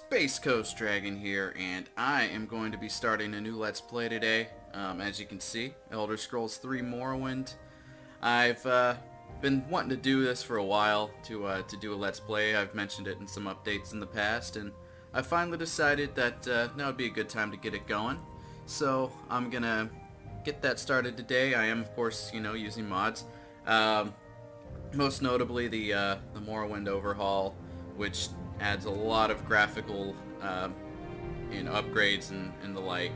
SpaceCoastDragon here, and I am going to be starting a new Let's Play today. As you can see, Elder Scrolls 3 Morrowind. I've been wanting to do this for a while, to do a Let's Play. I've mentioned it in some updates in the past, and I finally decided that now would be a good time to get it going. So I'm gonna get that started today. I am, of course, using mods. Most notably the Morrowind Overhaul, which adds a lot of graphical upgrades and the like.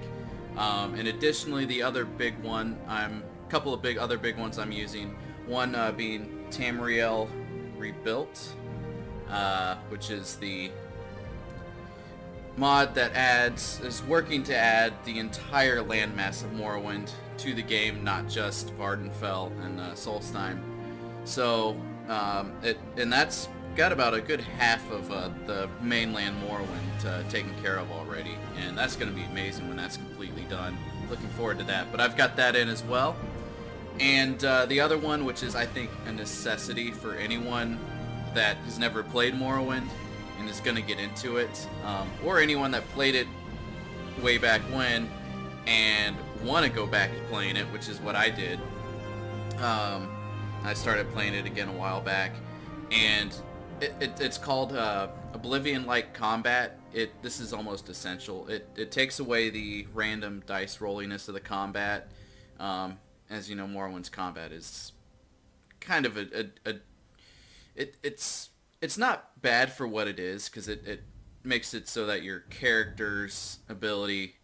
And additionally, the other big one, a couple of other big ones I'm using. One being Tamriel Rebuilt, which is the mod that is working to add the entire landmass of Morrowind to the game, not just Vardenfell and Solstheim. So, and that's got about a good half of the mainland Morrowind taken care of already, and that's going to be amazing when that's completely done. Looking forward to that, but I've got that in as well. And the other one, which is I think a necessity for anyone that has never played Morrowind and is going to get into it, or anyone that played it way back when and want to go back to playing it, which is what I did. I started playing it again a while back, and it's called Oblivion-Like Combat. This is almost essential. It takes away the random dice rolliness of the combat. As you know, Morrowind's combat is kind of it's not bad for what it is, because it makes it so that your character's ability,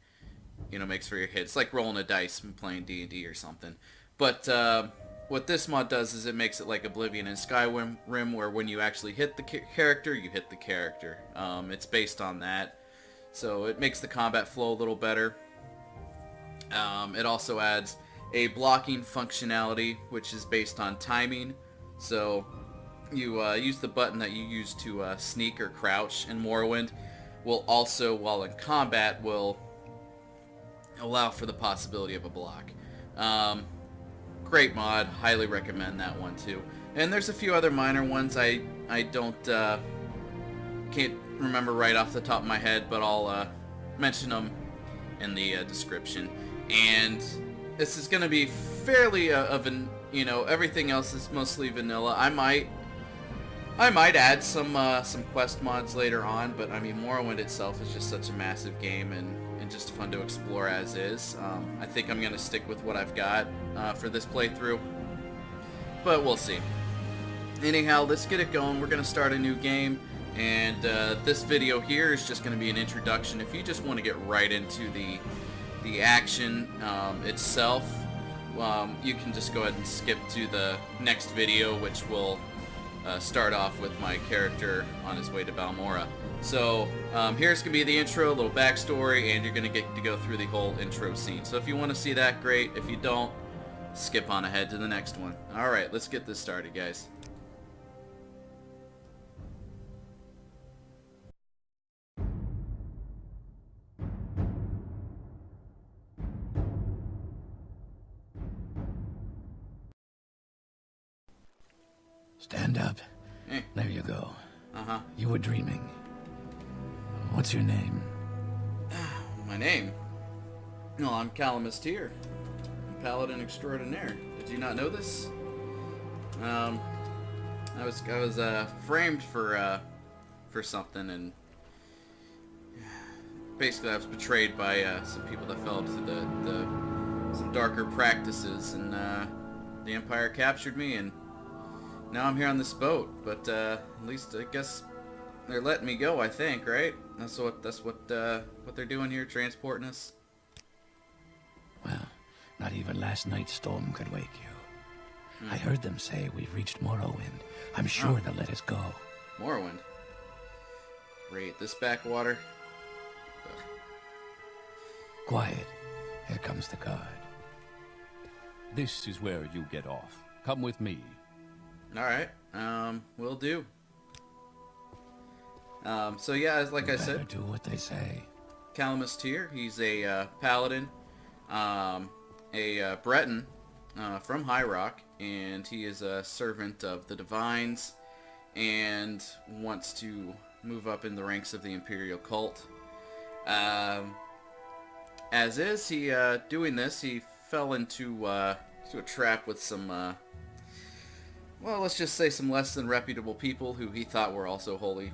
makes for your hits. It's like rolling a dice and playing D&D or something. But what this mod does is it makes it like Oblivion and Skyrim, where when you actually hit the character, you hit the character. It's based on that, so it makes the combat flow a little better. It also adds a blocking functionality, which is based on timing. So you use the button that you use to sneak or crouch in Morrowind, will also, while in combat, will allow for the possibility of a block. Great mod, highly recommend that one too. And there's a few other minor ones I can't remember right off the top of my head, but I'll mention them in the description. And this is going to be fairly everything else is mostly vanilla. I might add some quest mods later on, but I mean, Morrowind itself is just such a massive game and just fun to explore as is. I think I'm going to stick with what I've got for this playthrough, but we'll see. Anyhow, let's get it going. We're going to start a new game, and this video here is just going to be an introduction. If you just want to get right into the action itself, you can just go ahead and skip to the next video, which will start off with my character on his way to Balmora. So here's going to be the intro, a little backstory, and you're going to get to go through the whole intro scene. So if you want to see that, great. If you don't, skip on ahead to the next one. Alright, let's get this started, guys. Stand up. Hey. There you go. Uh-huh. You were dreaming. What's your name? My name? No, I'm Calumus Tyr. I'm Paladin extraordinaire. Did you not know this? I was framed for something, and basically I was betrayed by some people that fell into some darker practices, and the Empire captured me, and now I'm here on this boat. But at least I guess they're letting me go, I think, right? That's what they're doing here, transporting us. Well, not even last night's storm could wake you. I heard them say we've reached Morrowind. I'm sure they'll let us go. Morrowind? Great, this backwater. Ugh. Quiet. Here comes the guard. This is where you get off. Come with me. Alright, will do. So yeah, like I said, do what they say. Calumus Tyr, he's a paladin, a Breton from High Rock, and he is a servant of the Divines, and wants to move up in the ranks of the Imperial cult. As is, he doing this, he fell into a trap with some, well, let's just say some less than reputable people who he thought were also holy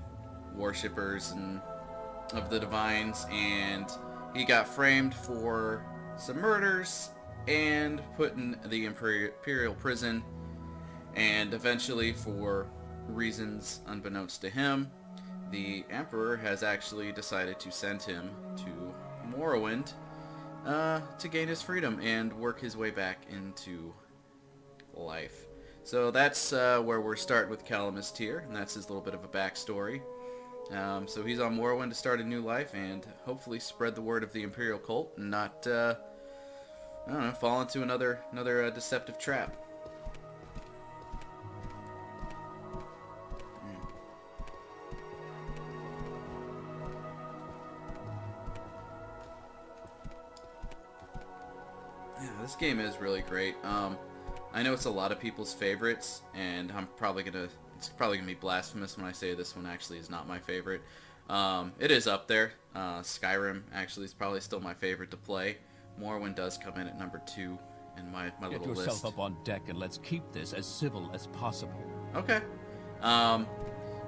worshippers and of the divines, and he got framed for some murders and put in the Imperial prison, and eventually, for reasons unbeknownst to him, the Emperor has actually decided to send him to Morrowind to gain his freedom and work his way back into life. So that's where we're starting with Calumus Tyr, and that's his little bit of a backstory. So he's on Morrowind to start a new life and hopefully spread the word of the Imperial cult and not, I don't know, fall into another deceptive trap. Yeah, this game is really great. I know it's a lot of people's favorites, and it's probably gonna be blasphemous when I say this one actually is not my favorite. It is up there. Skyrim actually is probably still my favorite to play. Morrowind does come in at number 2 in my little list. Get yourself up on deck and let's keep this as civil as possible. Okay.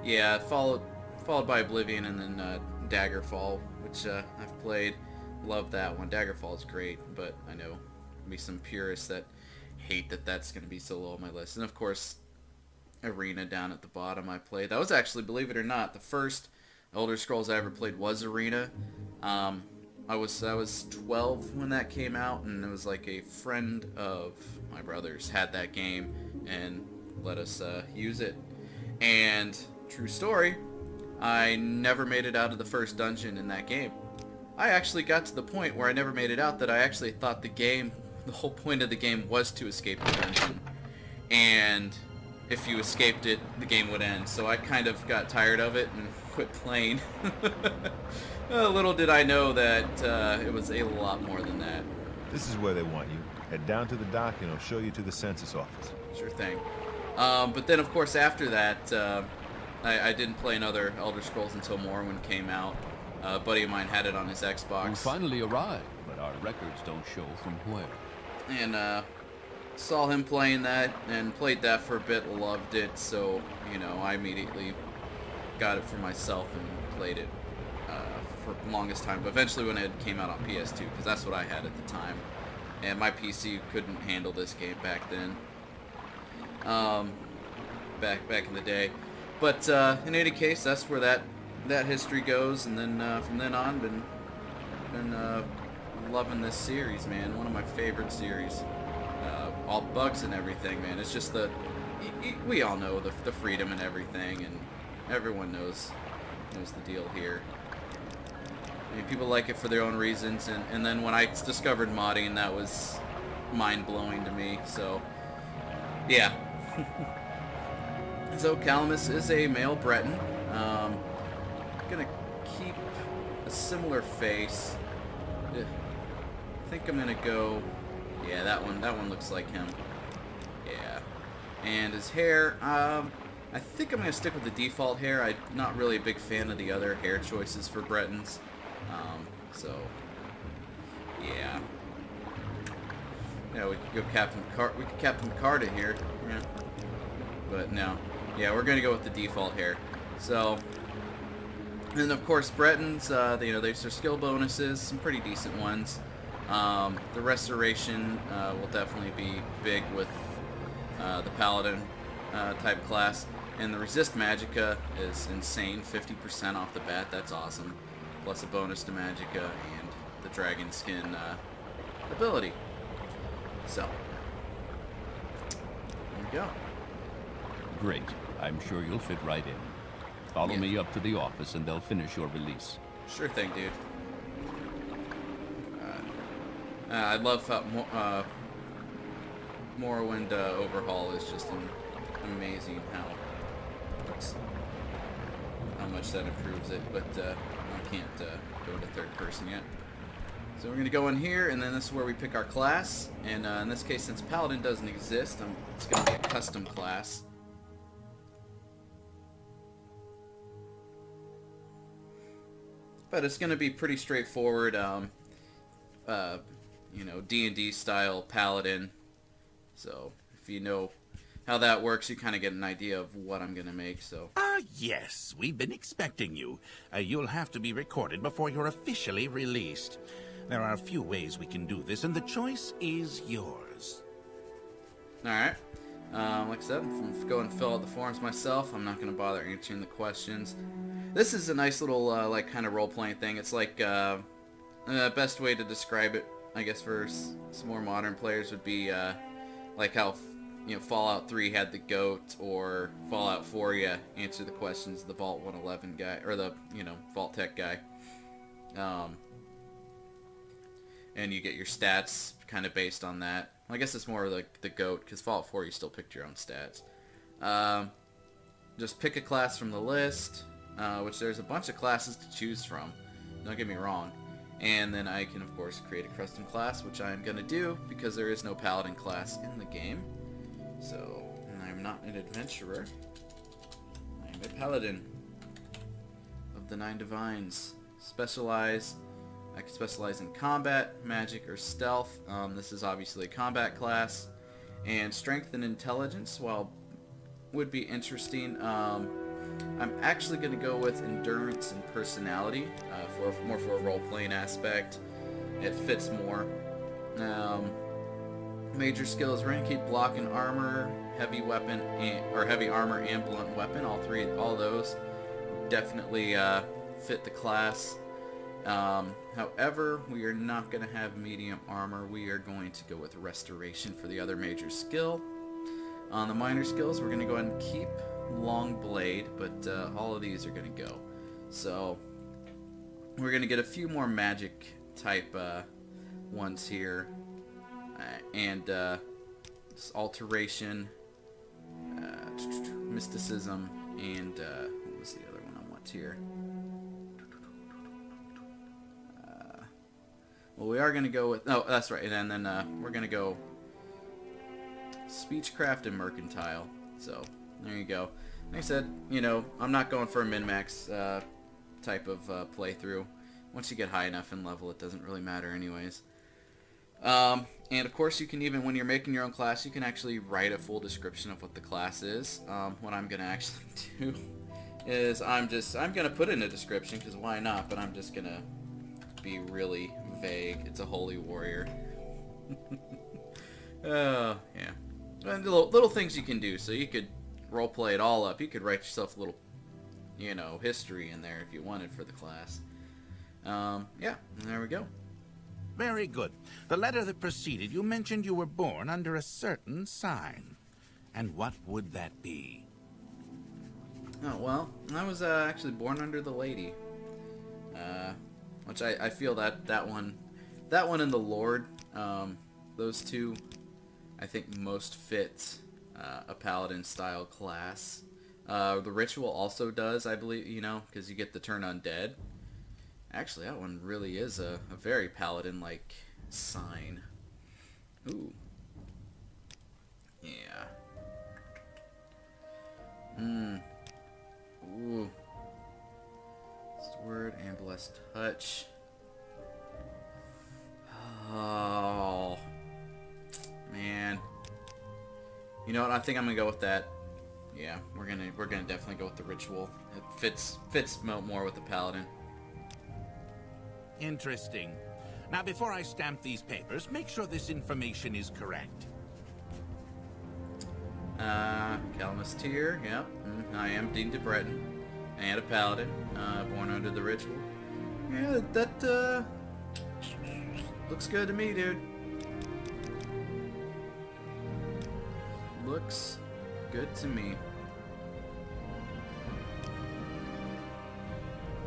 Yeah, followed by Oblivion and then Daggerfall, which I've played. Love that one. Daggerfall is great, but I know there'll be some purists that hate that that's going to be so low on my list. And of course, Arena down at the bottom I played. That was actually, believe it or not, the first Elder Scrolls I ever played was Arena. I was 12 when that came out, and it was like a friend of my brother's had that game and let us use it. And true story, I never made it out of the first dungeon in that game. I actually got to the point where I never made it out that I actually thought the whole point of the game was to escape the dungeon. And if you escaped it, the game would end. So I kind of got tired of it and quit playing. Little did I know that it was a lot more than that. This is where they want you. Head down to the dock and I'll show you to the census office. Sure thing. But then, of course, after that, I didn't play another Elder Scrolls until Morrowind came out. A buddy of mine had it on his Xbox. You finally arrived, but our records don't show from where. And saw him playing that and played that for a bit, loved it, so, you know, I immediately got it for myself and played it for the longest time. But eventually when it came out on PS2, because that's what I had at the time, and my PC couldn't handle this game back then, back in the day. But in any case, that's where that history goes, and then from then on, been loving this series, man. One of my favorite series. All bugs and everything, man. It's just we all know the freedom and everything, and everyone knows the deal here. I mean, people like it for their own reasons, and then when I discovered modding, that was mind-blowing to me, so yeah. So Calumus is a male Breton. Gonna keep a similar face. I think I'm gonna go, yeah, that one looks like him. Yeah. And his hair, I think I'm gonna stick with the default hair. I'm not really a big fan of the other hair choices for Bretons. So yeah. Yeah, we could go Captain Carta here. Yeah. But no. Yeah, we're gonna go with the default hair. So, and of course Bretons, you know, there's their skill bonuses, some pretty decent ones. The restoration will definitely be big with the Paladin type class, and the resist magicka is insane, 50% off the bat. That's awesome, plus a bonus to magicka and the dragon skin ability. So there we go. Great. I'm sure you'll fit right in. Follow me up to the office and they'll finish your release. Sure thing, dude. I love how Morrowind Overhaul is just amazing how much that improves it, but I can't go into third person yet. So we're going to go in here, and then this is where we pick our class, and in this case, since Paladin doesn't exist, it's going to be a custom class. but it's going to be pretty straightforward, you know, D&D style paladin. So if you know how that works, you kind of get an idea of what I'm going to make. So Yes, we've been expecting you. You'll have to be recorded before you're officially released. There are a few ways we can do this, and the choice is yours. Alright. Like I said, I'm going to fill out the forms myself. I'm not going to bother answering the questions. This is a nice little, like, kind of role-playing thing. It's like, best way to describe it, I guess, for some more modern players would be, like how, you know, Fallout 3 had the GOAT, or Fallout 4, you answer the questions, the Vault 111 guy, or the, you know, Vault Tech guy. And you get your stats kind of based on that. I guess it's more like the GOAT, because Fallout 4 you still picked your own stats. Just pick a class from the list, which there's a bunch of classes to choose from. Don't get me wrong. And then I can, of course, create a custom class, which I am going to do, because there is no Paladin class in the game. So, I'm not an adventurer. I'm a Paladin of the 9 Divines. I can specialize in combat, magic, or stealth. This is obviously a combat class. And strength and intelligence, while would be interesting, I'm actually going to go with endurance and personality for a role-playing aspect. It fits more. Major skills: we're going to keep block and armor, heavy weapon, or heavy armor and blunt weapon. All those definitely fit the class. However, we are not going to have medium armor. We are going to go with restoration for the other major skill. On the minor skills, we're going to go ahead and keep long blade, but all of these are going to go. So we're going to get a few more magic type ones here, and alteration, mysticism, and what was the other one I want here? Well, we are going to go with... Oh, that's right. And then we're going to go Speechcraft and Mercantile. So, there you go. Like I said, you know, I'm not going for a min-max type of playthrough. Once you get high enough in level, it doesn't really matter anyways. And, of course, you can even, when you're making your own class, you can actually write a full description of what the class is. What I'm going to actually do is I'm going to put in a description, because why not? But I'm just going to be really vague. It's a holy warrior. Yeah. And little things you can do. So you could roleplay it all up. You could write yourself a little, you know, history in there if you wanted for the class. Yeah, there we go. Very good. The letter that preceded you mentioned you were born under a certain sign. And what would that be? Oh, well, I was actually born under the lady. Which I feel that one and the Lord, those two, I think most fit a paladin style class. The ritual also does, I believe, you know, because you get the turn undead. Actually, that one really is a very paladin-like sign. Ooh. Yeah. Ooh. Word and blessed touch. Oh man, you know what? I think I'm gonna go with that. Yeah, we're gonna definitely go with the ritual. It fits more with the paladin. Interesting. Now, before I stamp these papers, make sure this information is correct. Calumus Tyr. Yep, I am deemed a Breton and a paladin, born under the ritual. Yeah, that looks good to me, dude. Looks good to me.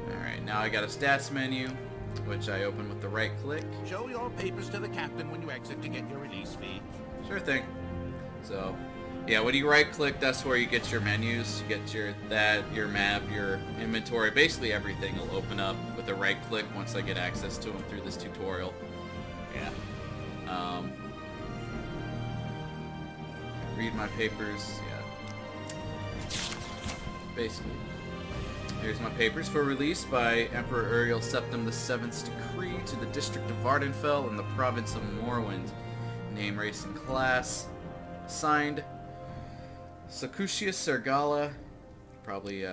Alright, now I got a stats menu, which I open with the right click. Show your papers to the captain when you exit to get your release fee. Sure thing. So, yeah, when you right click, that's where you get your menus. You get your map, your inventory, basically everything will open up with a right click once I get access to them through this tutorial. Yeah. Read my papers, yeah. Basically. Here's my papers for release by Emperor Uriel Septim VII's decree to the District of Vardenfell in the province of Morrowind. Name, race, and class. Signed, Sakushia Sergala. Probably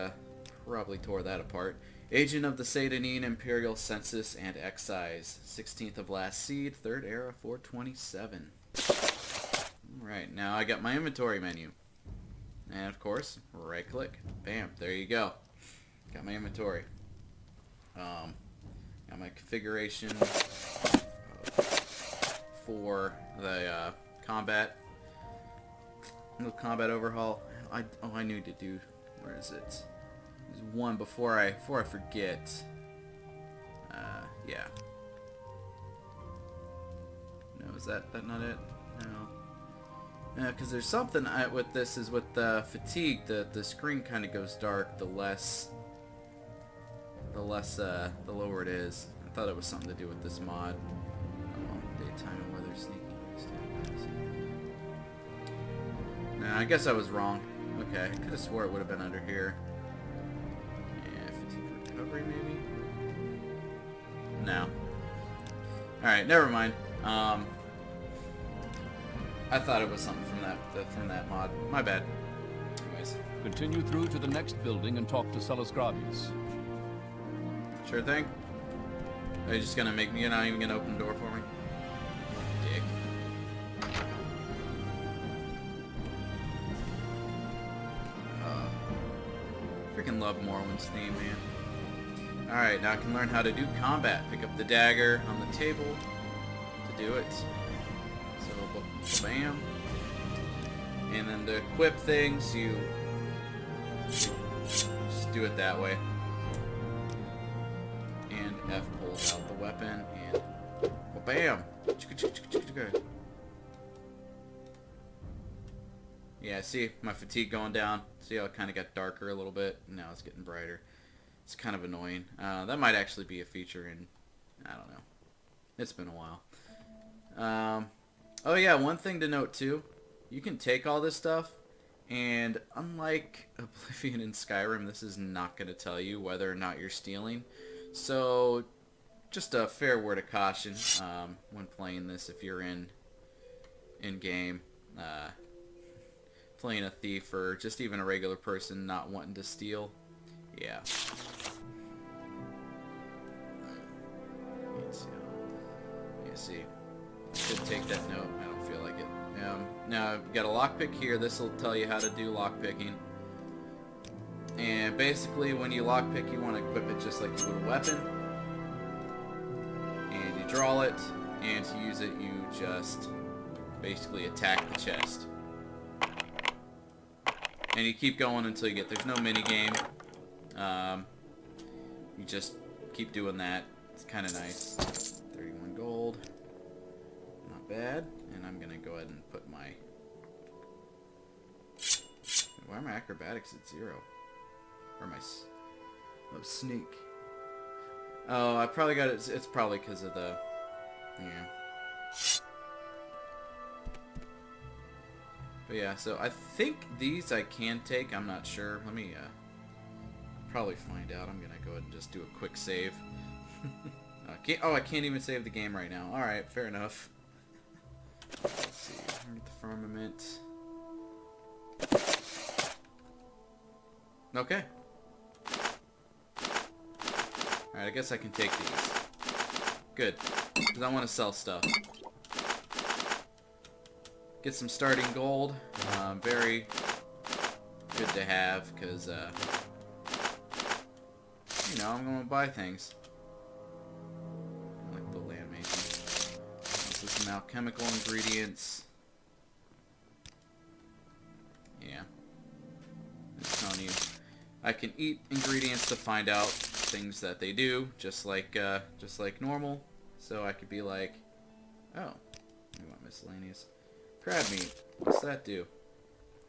tore that apart. Agent of the Seyda Neen Imperial Census and Excise. 16th of last seed, 3rd era, 427. Alright, now I got my inventory menu. And of course, right click. Bam, there you go. Got my inventory. Got my configuration for the combat. No combat overhaul. I need to do. Where is it? There's one before I forget. Yeah. No, is that not it? No. Yeah, because there's something with this is with the fatigue. The screen kind of goes dark. The lower it is. I thought it was something to do with this mod. Daytime and weather sneaking. Nah, I guess I was wrong. Okay, I could have swore it would have been under here. Yeah, fatigue recovery maybe? No. Alright, never mind. I thought it was something from that mod. My bad. Anyways. Continue through to the next building and talk to Celes Gravius. Sure thing. Are you just gonna make me? You're not even gonna open the door for me? Dick. Freaking love Morrowind's theme, man. Alright, now I can learn how to do combat. Pick up the dagger on the table to do it. So, bam. And then to equip things, you just do it that way. And F pulls out the weapon, and bam! Yeah, see my fatigue going down. See how it kind of got darker a little bit? Now it's getting brighter. It's kind of annoying. That might actually be a feature in, I don't know. It's been a while. Oh yeah, one thing to note too. You can take all this stuff, and unlike Oblivion and Skyrim, this is not going to tell you whether or not you're stealing. So, just a fair word of caution when playing this if you're in game. Playing a thief or just even a regular person not wanting to steal. Yeah. Let's see. You see. Should take that note. I don't feel like it. Now, I've got a lockpick here. This will tell you how to do lockpicking. And basically, when you lockpick, you want to equip it just like you would a weapon. And you draw it, and to use it, you just basically attack the chest. And you keep going until you get, there's no minigame. You just keep doing that. It's kind of nice. 31 gold. Not bad. And I'm going to go ahead and put my... Why are my acrobatics at 0? Or my... Oh, sneak. Oh, I probably got it. It's probably because of the... Yeah. But yeah, so I think these I can take. I'm not sure. Let me probably find out. I'm going to go ahead and just do a quick save. I can't even save the game right now. Alright, fair enough. Let's see. Get the firmament. Okay. Alright, I guess I can take these. Good. Because I want to sell stuff. Get some starting gold. Very good to have, because, you know, I'm going to buy things. I like the land making. This is some alchemical ingredients. Yeah. Just telling you. I can eat ingredients to find out things that they do, just like normal. So I could be like, oh, I want miscellaneous. Crab meat. What's that do?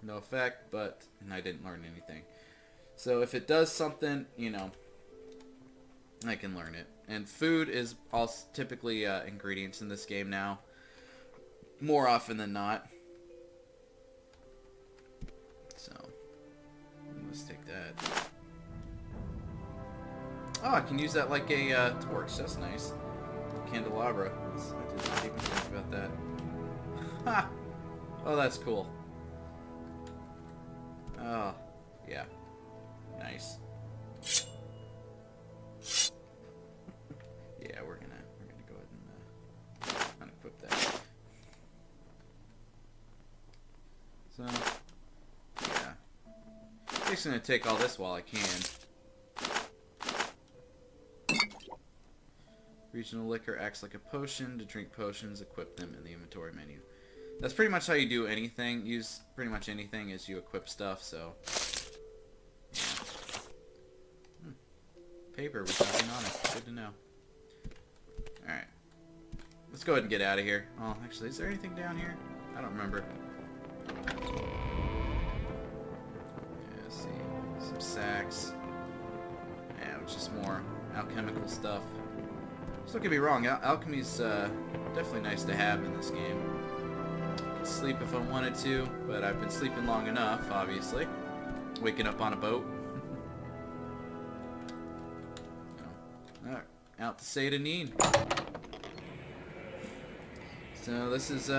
No effect, but... And I didn't learn anything. So if it does something, you know, I can learn it. And food is also typically ingredients in this game now. More often than not. So, let's take that. Oh, I can use that like a torch. That's nice. Candelabra. I didn't even think about that. Ha! Oh, that's cool. Oh, yeah. Nice. Yeah, we're gonna go ahead and unequip that. So, yeah. I'm just gonna take all this while I can. Regional liquor acts like a potion. To drink potions, equip them in the inventory menu. That's pretty much how you do anything. Use pretty much anything as you equip stuff, so... Yeah. Paper with nothing on it. Good to know. Alright. Let's go ahead and get out of here. Oh, actually, is there anything down here? I don't remember. Yeah, let's see. Some sacks. Yeah, which is more alchemical stuff. So don't get me wrong, alchemy's definitely nice to have in this game. I could sleep if I wanted to, but I've been sleeping long enough, obviously. Waking up on a boat. Alright, out to Seyda Neen. So this is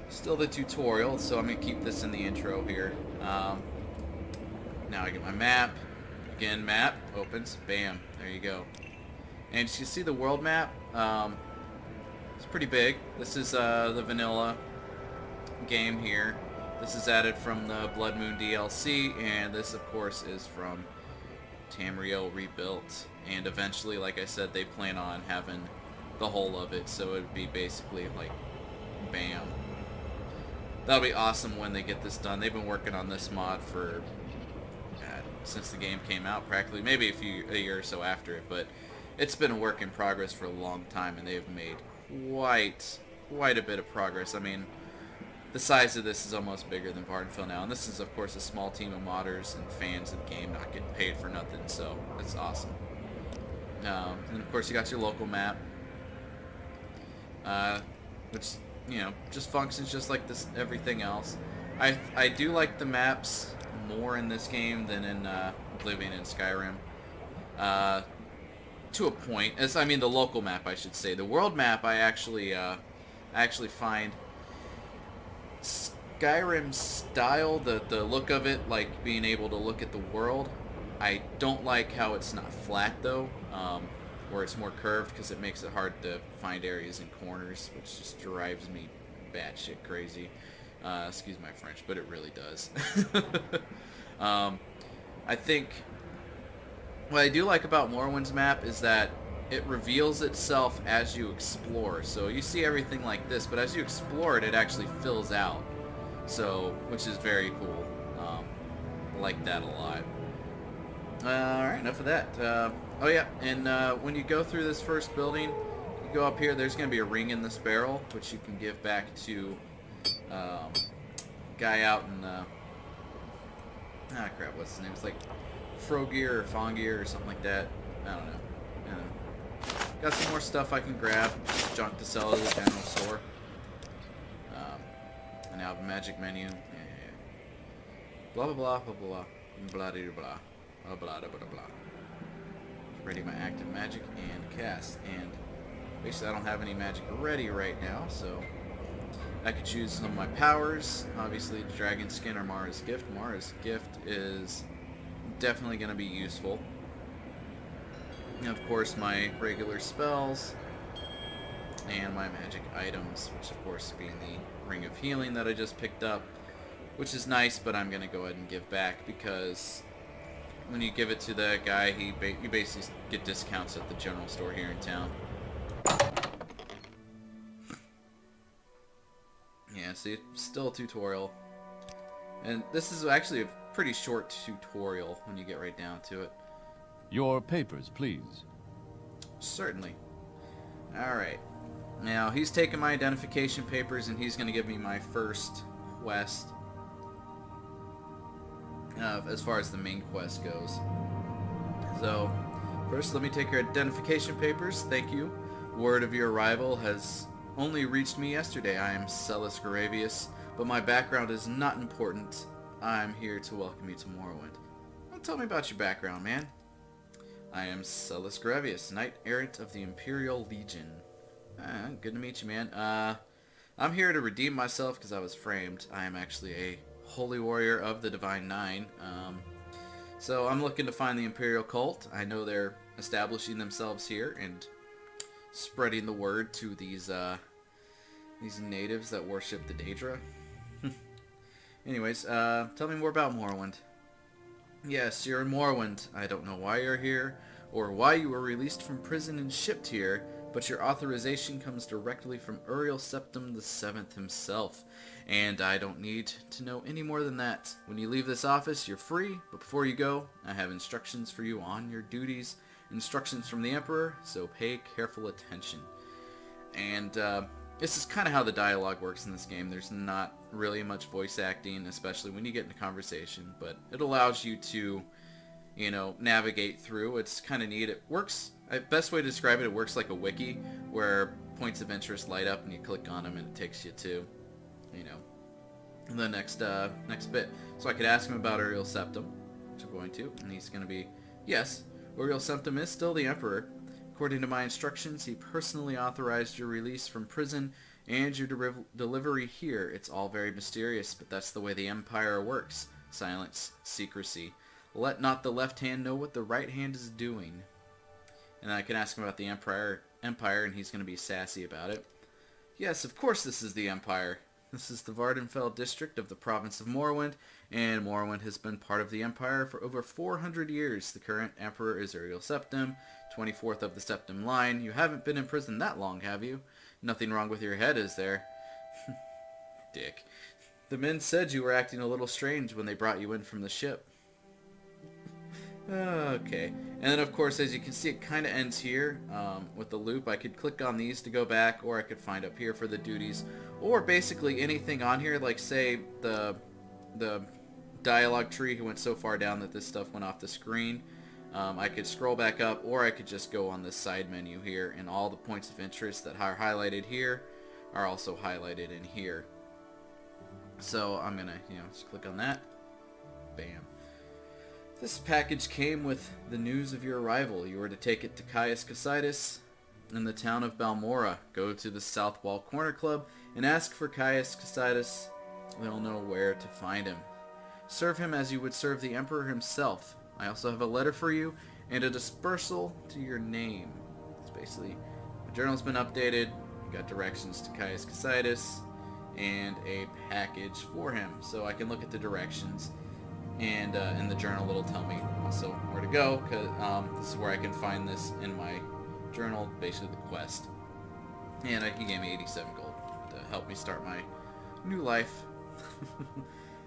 still the tutorial, so I'm going to keep this in the intro here. Now I get my map. Again, map opens. Bam. There you go. And you see the world map. It's pretty big. This is the vanilla game here. This is added from the Blood Moon DLC, and this, of course, is from Tamriel Rebuilt. And eventually, like I said, they plan on having the whole of it, so it would be basically like, bam. That'll be awesome when they get this done. They've been working on this mod for since the game came out, practically, maybe a year or so after it, but it's been a work in progress for a long time, and they've made quite a bit of progress. I mean, the size of this is almost bigger than Bartering now, and this is, of course, a small team of modders and fans of the game not getting paid for nothing, so it's awesome. And of course, you got your local map, which, you know, just functions just like this everything else. I do like the maps more in this game than in Oblivion and Skyrim. To a point, I mean the local map, I should say. The world map, I actually find Skyrim's style, the look of it, like being able to look at the world. I don't like how it's not flat though, where it's more curved, because it makes it hard to find areas and corners, which just drives me batshit crazy. Excuse my French, but it really does. I think what I do like about Morrowind's map is that it reveals itself as you explore. So you see everything like this, but as you explore it, it actually fills out. So, which is very cool. I like that a lot. Alright, enough of that. Oh yeah, and when you go through this first building, you go up here, there's going to be a ring in this barrel, which you can give back to guy out in crap, what's his name? It's like Frogir or Fongir or something like that. I don't know. Got some more stuff I can grab. Just junk to sell at the general store. And now I have a magic menu. Yeah. Blah blah blah blah blah blah blah blah blah blah blah blah. Ready my active magic and cast. And basically I don't have any magic ready right now, so I could choose some of my powers. Obviously, Dragon Skin or Mara's Gift. Mara's Gift is definitely going to be useful. And of course, my regular spells and my magic items, which of course being the Ring of Healing that I just picked up, which is nice, but I'm going to go ahead and give back because when you give it to the guy, you basically get discounts at the general store here in town. Yeah, see, it's still a tutorial. And this is actually a pretty short tutorial when you get right down to it. Your papers, please. Certainly. Alright. Now, he's taking my identification papers and he's going to give me my first quest. As far as the main quest goes. So, first let me take your identification papers. Thank you. Word of your arrival has only reached me yesterday. I am Celis Garavius, but my background is not important. I'm here to welcome you to Morrowind. Well, tell me about your background, man. I am Celis Grevius, Knight Errant of the Imperial Legion. Good to meet you, man. I'm here to redeem myself because I was framed. I am actually a holy warrior of the Divine Nine. So I'm looking to find the Imperial cult. I know they're establishing themselves here and spreading the word to these natives that worship the Daedra. Anyways, tell me more about Morrowind. Yes, you're in Morrowind. I don't know why you're here, or why you were released from prison and shipped here, but your authorization comes directly from Uriel Septim the Seventh himself, and I don't need to know any more than that. When you leave this office, you're free, but before you go, I have instructions for you on your duties, instructions from the Emperor, so pay careful attention. And this is kind of how the dialogue works in this game. There's not really much voice acting, especially when you get into conversation, but it allows you to, you know, navigate through. It's kind of neat. It works, best way to describe it, it works like a wiki, where points of interest light up and you click on them and it takes you to, you know, the next bit. So I could ask him about Uriel Septim, which I'm going to, and he's going to be, yes, Uriel Septim is still the Emperor. According to my instructions, he personally authorized your release from prison and your delivery here. It's all very mysterious, but that's the way the Empire works. Silence, secrecy. Let not the left hand know what the right hand is doing. And I can ask him about the Empire, and he's going to be sassy about it. Yes, of course this is the Empire. This is the Vardenfell district of the province of Morrowind, and Morrowind has been part of the Empire for over 400 years. The current Emperor is Uriel Septim, 24th of the Septim line. You haven't been in prison that long, have you? Nothing wrong with your head, is there? Dick. The men said you were acting a little strange when they brought you in from the ship. Okay. And then, of course, as you can see, it kind of ends here with the loop. I could click on these to go back, or I could find up here for the duties, or basically anything on here, like, say, the dialogue tree who went so far down that this stuff went off the screen. I could scroll back up, or I could just go on this side menu here, and all the points of interest that are highlighted here are also highlighted in here. So I'm going to, you know, just click on that. Bam. This package came with the news of your arrival. You were to take it to Caius Casidas in the town of Balmora. Go to the South Wall Corner Club and ask for Caius Casidas. They'll know where to find him. Serve him as you would serve the Emperor himself. I also have a letter for you and a dispersal to your name. It's basically, the journal's been updated. We got directions to Caius Casidas and a package for him. So I can look at the directions, and in the journal it'll tell me also where to go, because this is where I can find this in my journal, basically the quest. And he gave me 87 gold to help me start my new life.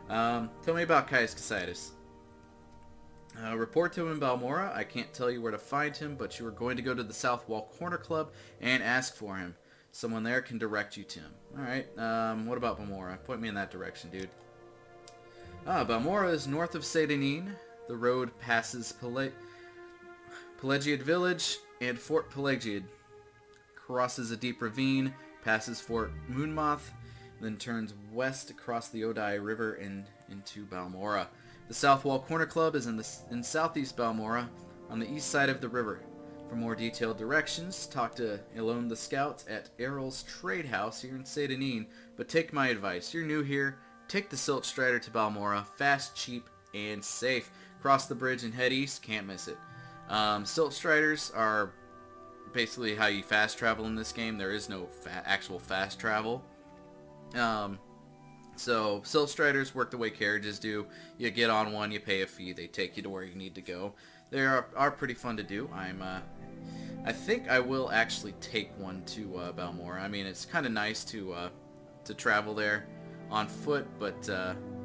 Tell me about Caius Casidas. Report to him in Balmora. I can't tell you where to find him, but you are going to go to the South Wall Corner Club and ask for him. Someone there can direct you to him. Alright, what about Balmora? Point me in that direction, dude. Balmora is north of Seyda Neen. The road passes Pelagiad Village and Fort Pelagiad. Crosses a deep ravine, passes Fort Moonmoth, then turns west across the Odai River and into Balmora. The South Wall Corner Club is in southeast Balmora, on the east side of the river. For more detailed directions, talk to Elone the Scout at Errol's Trade House here in Seyda Neen. But take my advice. You're new here. Take the Silt Strider to Balmora. Fast, cheap, and safe. Cross the bridge and head east. Can't miss it. Silt Striders are basically how you fast travel in this game. There is no actual fast travel. So Silt Striders work the way carriages do. You get on one, you pay a fee, they take you to where you need to go. They are pretty fun to do. I think I will actually take one to Balmora. I mean, it's kind of nice to travel there on foot, but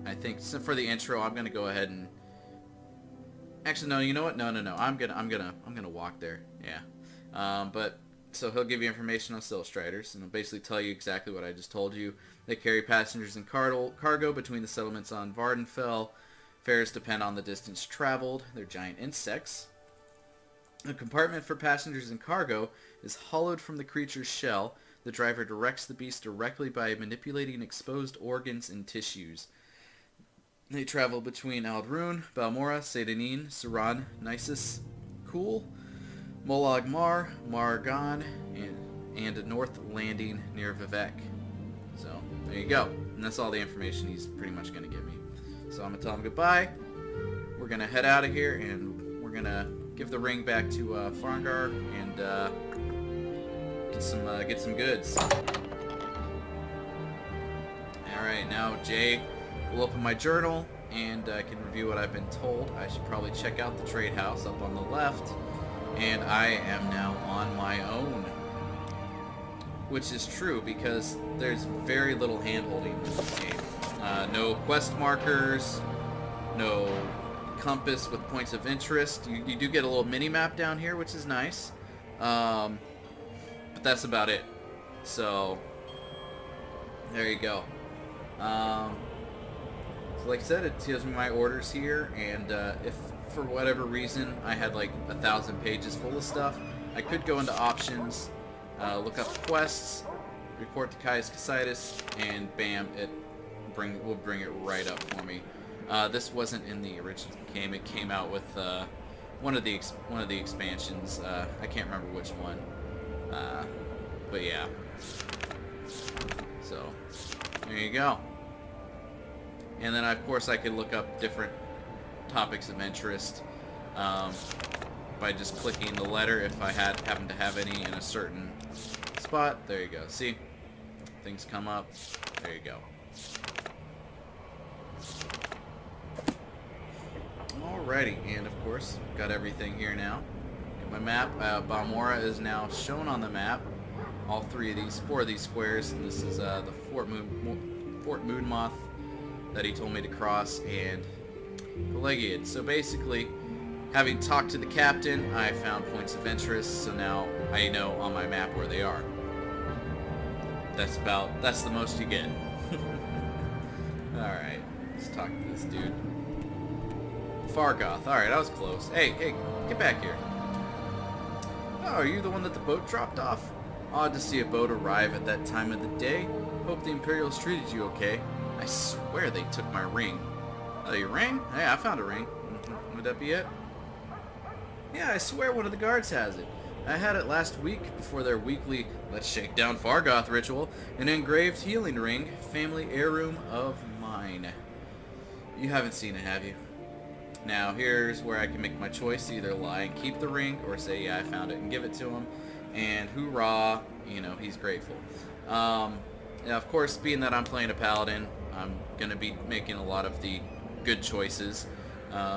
I think for the intro, I'm gonna go ahead and actually no. You know what? No. I'm gonna walk there. Yeah. But so he'll give you information on Silt Striders, and he'll basically tell you exactly what I just told you. They carry passengers and cargo between the settlements on Vardenfell. Fares depend on the distance traveled. They're giant insects. A compartment for passengers and cargo is hollowed from the creature's shell. The driver directs the beast directly by manipulating exposed organs and tissues. They travel between Aldrune, Balmora, Seyda Neen, Suran, Nisus, Cool, Molag Mar, Margan, and a north landing near Vivek. So, there you go. And that's all the information he's pretty much going to give me. So I'm going to tell him goodbye. We're going to head out of here, and we're going to give the ring back to Farngar and get some goods. Alright, now Jay will open my journal, and I can review what I've been told. I should probably check out the trade house up on the left, and I am now on my own. Which is true, because there's very little hand-holding in this game. No quest markers, no compass with points of interest. You do get a little mini-map down here, which is nice. But that's about it. So, there you go. So like I said, it gives me my orders here, and if for whatever reason I had like 1,000 pages full of stuff, I could go into options, look up quests, report to Caius Casitas, and bam, will bring it right up for me. This wasn't in the original game. It came out with one of the expansions. I can't remember which one, but yeah. So there you go. And then of course I could look up different topics of interest by just clicking the letter if I happen to have any in a certain spot. There you go. See? Things come up. There you go. Alrighty, and of course, got everything here now. Got my map. Balmora is now shown on the map. All four of these squares, and this is the Fort Moonmoth that he told me to cross, and Pelagiad. So basically, having talked to the captain, I found points of interest, so now I know on my map where they are. That's the most you get. Alright, let's talk to this dude. Fargoth. Alright, I was close. Hey, get back here. Oh, are you the one that the boat dropped off? Odd to see a boat arrive at that time of the day. Hope the Imperials treated you okay. I swear they took my ring. Oh, your ring? Hey, I found a ring. Would that be it? Yeah, I swear one of the guards has it. I had it last week before their weekly Let's Shake Down Fargoth ritual. An engraved healing ring, family heirloom of mine. You haven't seen it, have you? Now, here's where I can make my choice. Either lie and keep the ring, or say, yeah, I found it, and give it to him. And hoorah, he's grateful. Now, of course, being that I'm playing a paladin, I'm going to be making a lot of the good choices.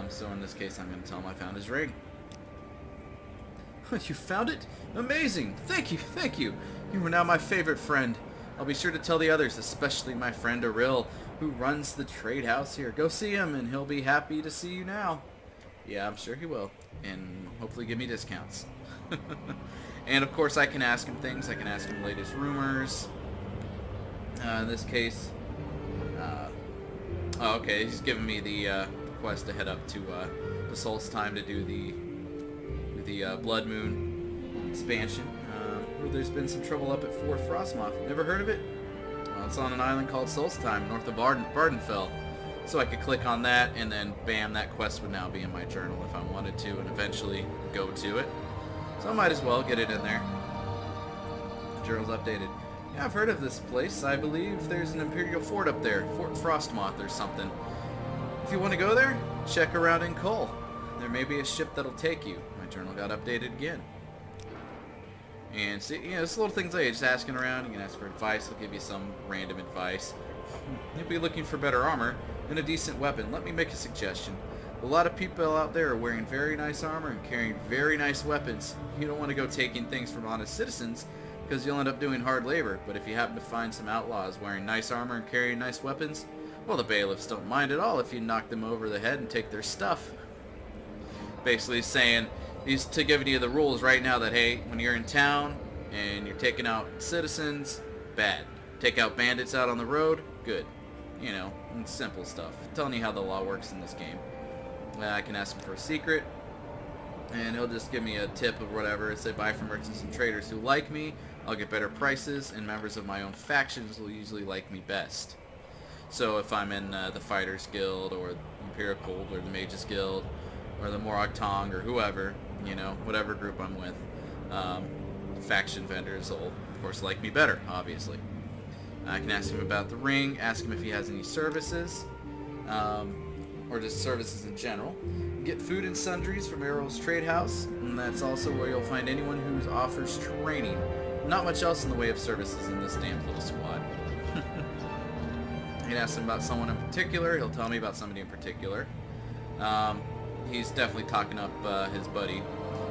So in this case, I'm going to tell him I found his ring. You found it? Amazing! Thank you! You are now my favorite friend. I'll be sure to tell the others, especially my friend Aril, who runs the trade house here. Go see him, and he'll be happy to see you now. Yeah, I'm sure he will. And hopefully give me discounts. And of course, I can ask him things. I can ask him the latest rumors. In this case... oh, okay, he's giving me the quest to head up to the Solstheim to do the Blood Moon expansion. Where there's been some trouble up at Fort Frostmoth. Never heard of it? Well, it's on an island called Solstheim, north of Vardenfell. So I could click on that, and then bam, that quest would now be in my journal if I wanted to, and eventually go to it. So I might as well get it in there. The journal's updated. Yeah, I've heard of this place. I believe there's an Imperial fort up there, Fort Frostmoth or something. If you want to go there, check around in Cole. There may be a ship that'll take you. My journal got updated again. And see, it's little things like just asking around. You can ask for advice. I'll give you some random advice. You'll be looking for better armor and a decent weapon. Let me make a suggestion. A lot of people out there are wearing very nice armor and carrying very nice weapons. You don't want to go taking things from honest citizens, because you'll end up doing hard labor. But if you happen to find some outlaws wearing nice armor and carrying nice weapons, well, the bailiffs don't mind at all if you knock them over the head and take their stuff. Basically saying, he's giving you the rules right now that, hey, when you're in town and you're taking out citizens, bad. Take out bandits out on the road, good. And simple stuff. Telling you how the law works in this game. I can ask him for a secret, and he'll just give me a tip or whatever. Say buy from merchants and traders who like me. I'll get better prices, and members of my own factions will usually like me best. So if I'm in the Fighters Guild, or the Imperial Cold, or the Mages Guild, or the Morag Tong, or whoever, you know, whatever group I'm with. Faction vendors will, of course, like me better, obviously. I can ask him about the ring, ask him if he has any services, or just services in general. Get food and sundries from Errol's Trade House, and that's also where you'll find anyone who offers training. Not much else in the way of services in this damn little squad. I can ask him about someone in particular, he'll tell me about somebody in particular. He's definitely talking up his buddy.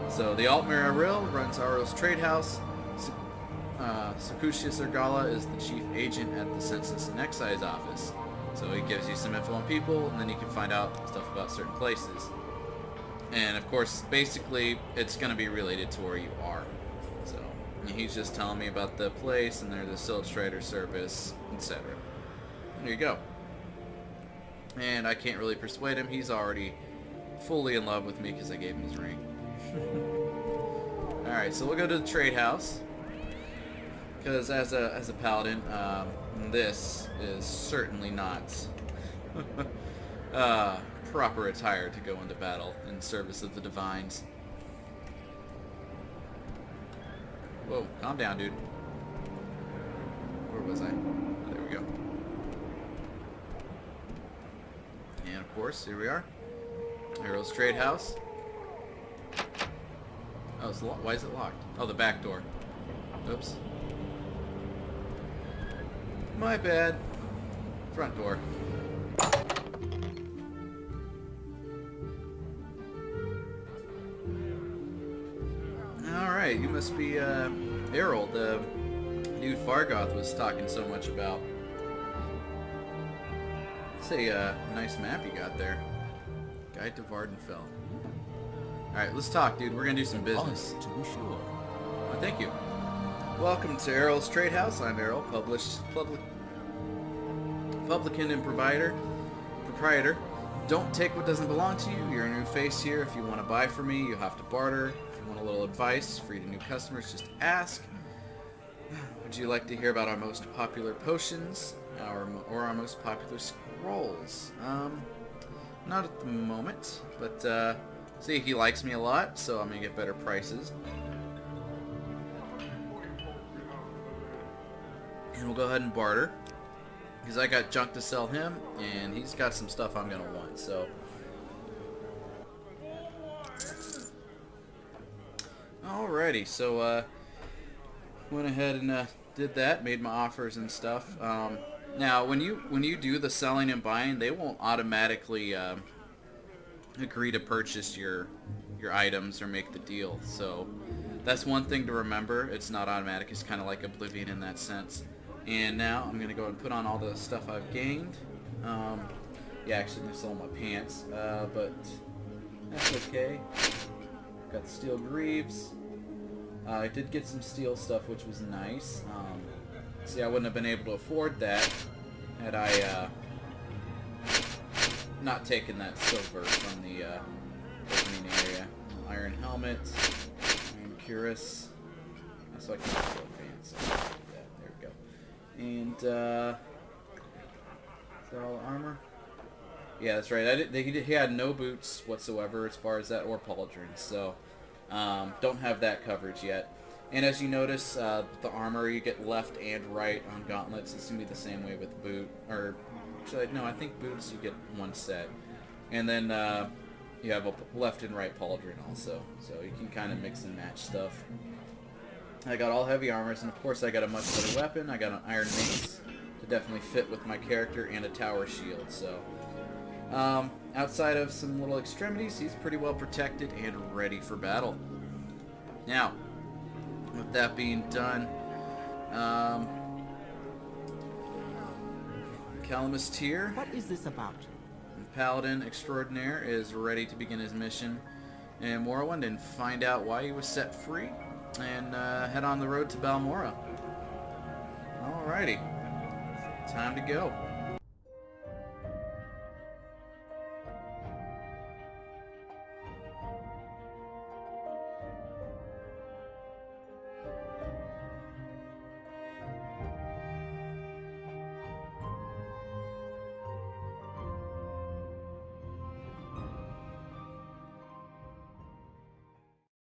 So the Altmir Aril runs Aro's Trade House. Sakushia Sergala is the chief agent at the Census and Excise office. So he gives you some info on people, and then you can find out stuff about certain places. And of course, basically, it's going to be related to where you are. So he's just telling me about the place, and there's a Silge Trader service, etc. There you go. And I can't really persuade him. He's already fully in love with me because I gave him his ring. Alright, so we'll go to the trade house. Because as a paladin, this is certainly not proper attire to go into battle in service of the divines. Whoa, calm down, dude. Where was I? There we go. And of course, here we are. Heroes Trade House. Oh, it's why is it locked? Oh, the back door. Oops. My bad. Front door. Alright, you must be Errol, the dude Fargoth was talking so much about. It's a nice map you got there. Guide to Vardenfell. Alright, let's talk, dude. We're gonna do some business. To be sure. Oh, thank you. Welcome to Errol's Trade House. I'm Errol, publican and proprietor. Don't take what doesn't belong to you. You're a new face here. If you want to buy from me, you have to barter. If you want a little advice, free to new customers, just ask. Would you like to hear about our most popular potions, or our most popular scrolls? Not at the moment, but see, he likes me a lot, so I'm gonna get better prices. And we'll go ahead and barter, because I got junk to sell him, and he's got some stuff I'm gonna want, so. Alrighty, so went ahead and did that, made my offers and stuff. Now, when you do the selling and buying, they won't automatically agree to purchase your items or make the deal. So that's one thing to remember. It's not automatic. It's kind of like Oblivion in that sense. And now I'm gonna go and put on all the stuff I've gained. Yeah, actually, I'm gonna sell my pants, but that's okay. Got the steel greaves. I did get some steel stuff, which was nice. See, I wouldn't have been able to afford that had I not taken that silver from the opening area. Iron helmet, iron cuirass. So I can get steel pants. There we go. And is that all armor? Yeah, that's right. He had no boots whatsoever as far as that, or pauldrons. So don't have that coverage yet. And as you notice, the armor you get left and right on gauntlets. It's gonna be the same way with boot, or actually, no, I think boots you get one set, and then you have a left and right pauldron also, so you can kind of mix and match stuff. I got all heavy armors, and of course I got a much better weapon. I got an iron mace to definitely fit with my character, and a tower shield. So outside of some little extremities, he's pretty well protected and ready for battle. Now, with that being done, Calumus Tyr, What is this about? Paladin Extraordinaire, is ready to begin his mission in Morrowind and find out why he was set free, and head on the road to Balmora. Alrighty, time to go.